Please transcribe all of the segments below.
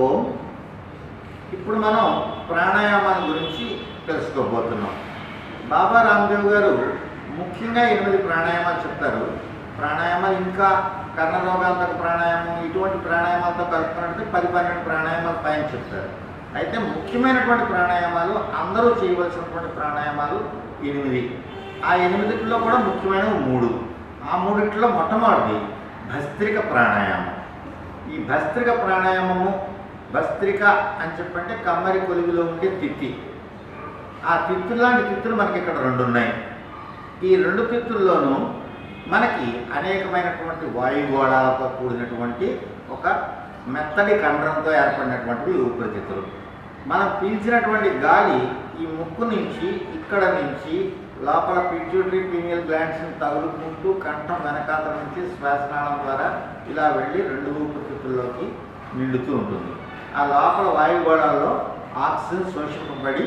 ఓం. ఇప్పుడు మనం ప్రాణాయామాల గురించి తెలుసుకోబోతున్నాం. బాబా రామ్దేవ్ గారు ముఖ్యంగా 8 ప్రాణాయామాలు చెప్తారు. ప్రాణాయామాలు ఇంకా కర్ణరోగాంతక ప్రాణాయామం ఇటువంటి ప్రాణాయామాలతో కలుపుకున్నట్టు 10-12 ప్రాణాయామాలు పైన చెప్తారు. అయితే ముఖ్యమైనటువంటి ప్రాణాయామాలు అందరూ చేయవలసినటువంటి ప్రాణాయామాలు 8. ఆ 8లో కూడా ముఖ్యమైనవి 3. ఆ 3లో మొట్టమొదటిది భస్త్రిక ప్రాణాయామం. ఈ భస్త్రిక ప్రాణాయామము, భస్త్రిక అని చెప్పంటే కమ్మరి కొలుగులో ఉండే తిత్తి. ఆ తిత్తులు లాంటి తిత్తులు మనకి ఇక్కడ 2 ఉన్నాయి. ఈ 2 తిత్తుల్లోనూ మనకి అనేకమైనటువంటి వాయుగోళాలతో కూడినటువంటి ఒక మెత్తటి కండరంతో ఏర్పడినటువంటివి ఊపిరితిత్తులు. మనం పీల్చినటువంటి గాలి ఈ ముక్కు నుంచి ఇక్కడ నుంచి లోపల పిట్యూటరీ పీనియల్ గ్లాండ్స్ని తగులుకుంటూ కంఠం వెనకాతల నుంచి శ్వాసనాళం ద్వారా ఇలా వెళ్ళి 2 ఊపిరితిత్తుల్లోకి నిండుతూ ఉంటుంది. ఆ లోపల వాయుగోళాల్లో ఆక్సిజన్ శోషింపబడి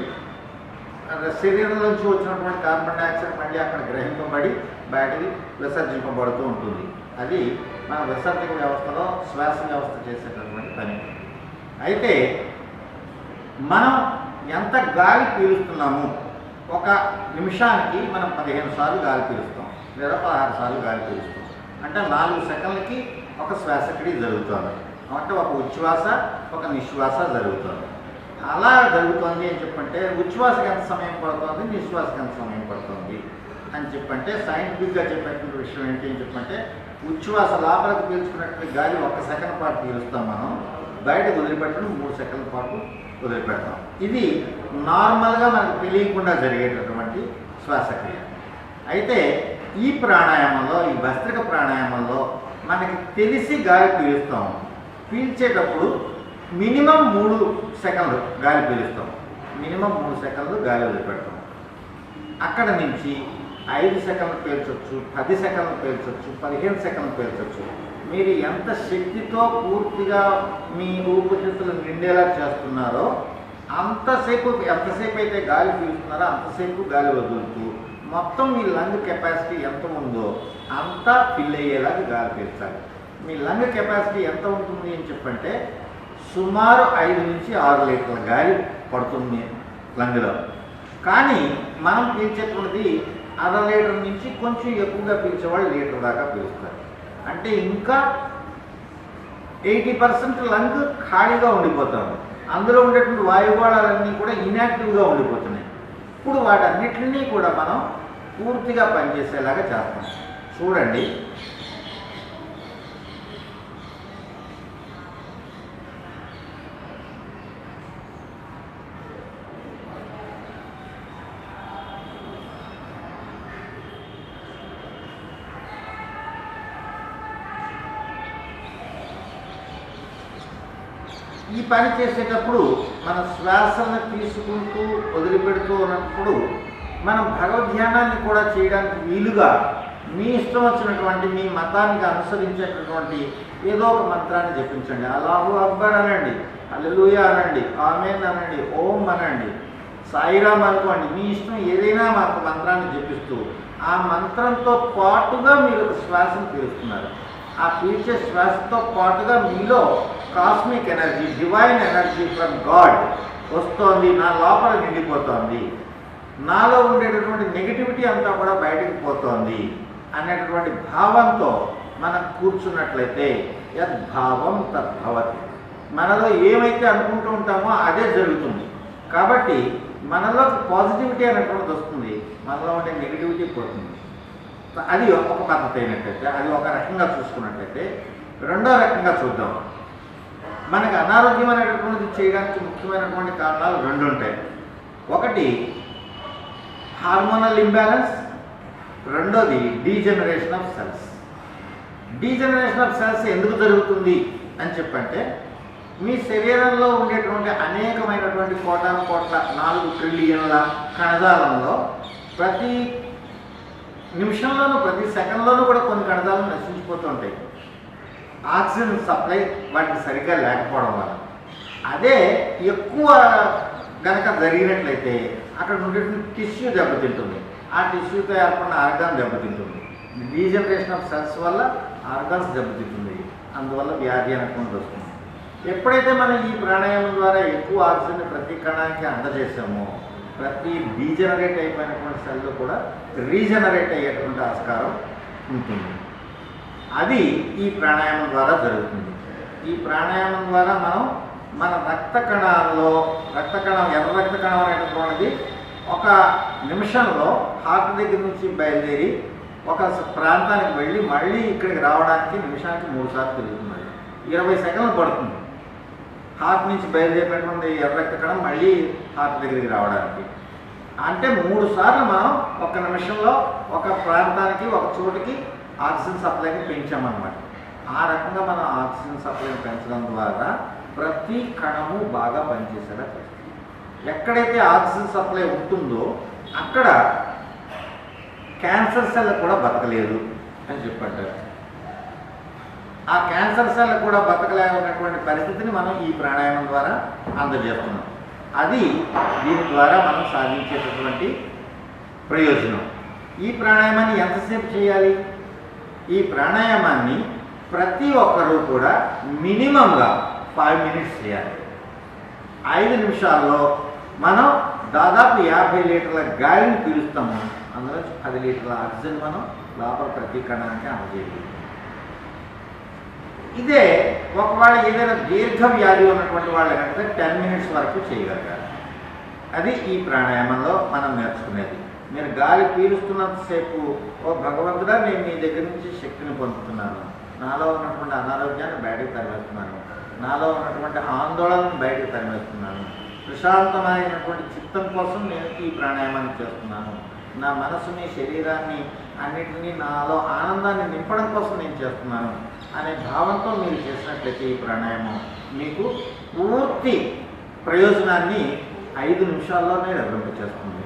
శరీరంలోంచి వచ్చినటువంటి కార్బన్ డైఆక్సైడ్ మళ్ళీ అక్కడ గ్రహింపబడి బయటికి విసర్జింపబడుతూ ఉంటుంది. అది మన విసర్జక వ్యవస్థలో శ్వాస వ్యవస్థ చేసేటటువంటి పని. అయితే మనం ఎంత గాలి పీలుస్తున్నాము, ఒక నిమిషానికి మనం 15 సార్లు గాలి పీలుస్తాం లేదా 16 సార్లు గాలి పీలుస్తాం. అంటే 4 సెకండ్లకి ఒక శ్వాసక్రియ జరుగుతుంది. అంటే ఒక ఉచ్ఛ్వాస ఒక నిశ్వాస జరుగుతుంది. అలా జరుగుతుంది అని చెప్పంటే ఉచ్ఛ్వాసకి ఎంత సమయం పడుతుంది, నిశ్వాసకి ఎంత సమయం పడుతుంది అని చెప్పంటే సైంటిఫిక్గా చెప్పేటువంటి విషయం ఏంటి అని చెప్పంటే ఉచ్ఛ్వాస లోపలికి పీల్చుకున్నటువంటి గాలి 1 సెకండ్ పాటు పీలుస్తాం, మనం బయటకు వదిలిపెట్టడం 3 సెకండ్ల పాటు వదిలిపెడతాం. ఇది నార్మల్గా మనకు తెలియకుండా జరిగేటటువంటి శ్వాసక్రియ. అయితే ఈ ప్రాణాయామంలో, ఈ భస్త్రిక ప్రాణాయామంలో మనకి తెలిసి గాలి పీలుస్తాం. పీల్చేటప్పుడు మినిమం 3 సెకండ్లు గాలి పీలుస్తాం, మినిమం 3 సెకండ్లు గాలి వదిలిపెడతాం. అక్కడ నుంచి 5 సెకండ్లు పీల్చవచ్చు, 10 సెకండ్లు పీల్చవచ్చు, 15 సెకండ్లు పీల్చవచ్చు. మీరు ఎంత శక్తితో పూర్తిగా మీ ఊపిరితిత్తులు నిండేలా చేస్తున్నారో ఎంతసేపు అయితే గాలి పీలుస్తున్నారో అంతసేపు గాలి వదులుతూ మొత్తం మీ లంగ్ కెపాసిటీ ఎంత ఉందో అంతా ఫిల్ అయ్యేలాగా గాలి పీల్చాలి. మీ లంగ్ కెపాసిటీ ఎంత ఉంటుంది అని చెప్పంటే సుమారు 5 నుంచి 6 లీటర్ల గాలి పడుతుంది లంగ్లో. కానీ మనం పీల్చేటువంటిది 1/2 లీటర్ నుంచి కొంచెం ఎక్కువగా పీల్చేవాళ్ళు లీటర్ దాకా పీలుస్తారు. అంటే ఇంకా 80% లంగ్ ఖాళీగా ఉండిపోతుంది. అందులో ఉండేటువంటి వాయుగోళాలన్నీ కూడా ఇన్యాక్టివ్గా ఉండిపోతున్నాయి. ఇప్పుడు వాటన్నిటినీ కూడా మనం పూర్తిగా పనిచేసేలాగా చేస్తాం. చూడండి, ఈ పని చేసేటప్పుడు మన శ్వాసను తీసుకుంటూ వదిలిపెడుతూ ఉన్నప్పుడు మనం భగవద్ధ్యానాన్ని కూడా చేయడానికి వీలుగా మీ ఇష్టం వచ్చినటువంటి మీ మతానికి అనుసరించేటటువంటి ఏదో ఒక మంత్రాన్ని జపించండి. అల్లాహు అక్బర్ అనండి, హల్లెలూయా అనండి, ఆమేన్ అనండి, ఓం అనండి, సాయిరామ్ అనుకోండి. మీ ఇష్టం ఏదైనా మాకు మంత్రాన్ని జపిస్తూ ఆ మంత్రంతో పాటుగా మీరు ఒక శ్వాసను పీలుస్తున్నారు. ఆ పీల్చే శ్వాసతో పాటుగా మీలో cosmic energy, divine energy from God వస్తోంది, నా లోపల నిండిపోతోంది, నాలో ఉండేటటువంటి నెగిటివిటీ అంతా కూడా బయటకు పోతోంది అనేటటువంటి భావంతో మనం కూర్చున్నట్లయితే యద్భావం తద్భవతి. మనలో ఏమైతే అనుకుంటూ ఉంటామో అదే జరుగుతుంది. కాబట్టి మనలో పాజిటివిటీ అనేటువంటిది వస్తుంది, మనలో ఉండే నెగిటివిటీ పోతుంది. అది ఒక పద్ధతి అయినట్టయితే, అది ఒక రకంగా చూసుకున్నట్లయితే, రెండో రకంగా చూద్దాం. మనకు అనారోగ్యం అనేటటువంటిది చేయడానికి ముఖ్యమైనటువంటి కారణాలు 2 ఉంటాయి. ఒకటి హార్మోనల్ ఇంబ్యాలెన్స్, రెండోది degeneration of cells. Degeneration of cells ఎందుకు జరుగుతుంది అని చెప్పంటే మీ శరీరంలో ఉండేటువంటి అనేకమైనటువంటి కోటాను కోట్ల 4 ట్రిలియన్ల కణజాలంలో ప్రతి నిమిషంలోనూ ప్రతి సెకండ్లోనూ కూడా కొన్ని కణజాలు నశించిపోతూ ఉంటాయి, ఆక్సిజన్ సప్లై వాటికి సరిగ్గా లేకపోవడం వల్ల. అదే ఎక్కువ కనుక జరిగినట్లయితే అక్కడ ఉండేటువంటి టిష్యూ దెబ్బతింటుంది, ఆ టిష్యూతో ఏర్పడిన ఆర్గాన్ దెబ్బతింటుంది. డీజనరేషన్ ఆఫ్ సెల్స్ వల్ల ఆర్గాన్స్ దెబ్బతింటుంది, అందువల్ల వ్యాధి అనేటువంటిది వస్తుంది. ఎప్పుడైతే మనం ఈ ప్రాణాయామం ద్వారా ఎక్కువ ఆక్సిజన్ ప్రతి కణానికి అందజేసామో ప్రతి డీజనరేట్ అయిపోయినటువంటి సెల్లో కూడా రీజనరేట్ అయ్యేటువంటి ఆస్కారం ఉంటుంది. అది ఈ ప్రాణాయామం ద్వారా జరుగుతుంది. ఈ ప్రాణాయామం ద్వారా మనం మన రక్త కణాల్లో ఎర్ర రక్త కణం అనేటటువంటిది ఒక నిమిషంలో హార్ట్ దగ్గర నుంచి బయలుదేరి ఒక ప్రాంతానికి వెళ్ళి మళ్ళీ ఇక్కడికి రావడానికి నిమిషానికి 3 సార్లు తిరుగుతుంది. 20 సెకండ్లు పడుతుంది హార్ట్ నుంచి బయలుదేరినటువంటి ఎర్ర రక్త కణం మళ్ళీ హార్ట్ దగ్గరికి రావడానికి. అంటే 3 సార్లు మనం ఒక నిమిషంలో ఒక ప్రాంతానికి ఒక చోటుకి ఆక్సిజన్ సప్లైని పెంచామన్నమాట. ఆ రకంగా మనం ఆక్సిజన్ సప్లైని పెంచడం ద్వారా ప్రతి కణము బాగా పనిచేసేలా చేస్తుంది. ఎక్కడైతే ఆక్సిజన్ సప్లై ఉంటుందో అక్కడ క్యాన్సర్ సెల్ కూడా బతకలేదు అని చెప్పంటారు. ఆ క్యాన్సర్ సెల్ కూడా బతకలేనటువంటి పరిస్థితిని మనం ఈ ప్రాణాయామం ద్వారా అందజేస్తున్నాం. అది దీని ద్వారా మనం సాధించేటటువంటి ప్రయోజనం. ఈ ప్రాణాయామాన్ని ఎంతసేపు చేయాలి? ఈ ప్రాణాయామాన్ని ప్రతి ఒక్కరూ కూడా మినిమంగా 5 మినిట్స్ చేయాలి. 5 నిమిషాల్లో మనం దాదాపు 50 లీటర్ల గాలిని పీలుస్తాము. అందులో 10 లీటర్ల ఆక్సిజన్ మనం లోపల ప్రతి కణానికి అందజేయాలి. ఇదే ఒకవేళ ఏదైనా దీర్ఘ వ్యాధి ఉన్నటువంటి వాళ్ళు ఏంటంటే 10 మినిట్స్ వరకు చేయగలగాలి. అది ఈ ప్రాణాయామంలో మనం నేర్చుకునేది. మీరు గాలి పీలుస్తున్నంతసేపు ఓ భగవంతుడా నేను మీ దగ్గర నుంచి శక్తిని పొందుతున్నాను, నాలో ఉన్నటువంటి అనారోగ్యాన్ని బయటకు తరిమేస్తున్నాను, నాలో ఉన్నటువంటి ఆందోళనను బయటకు తరిమేస్తున్నాను, ప్రశాంతమైనటువంటి చిత్తం కోసం నేను ఈ ప్రాణాయామాన్ని చేస్తున్నాను, నా మనసుని శరీరాన్ని అన్నిటినీ నాలో ఆనందాన్ని నింపడం కోసం నేను చేస్తున్నాను అనే భావంతో మీరు చేసినట్లయితే ఈ ప్రాణాయామం మీకు పూర్తి ప్రయోజనాన్ని 5 నిమిషాల్లోనే లభింపచేస్తుంది.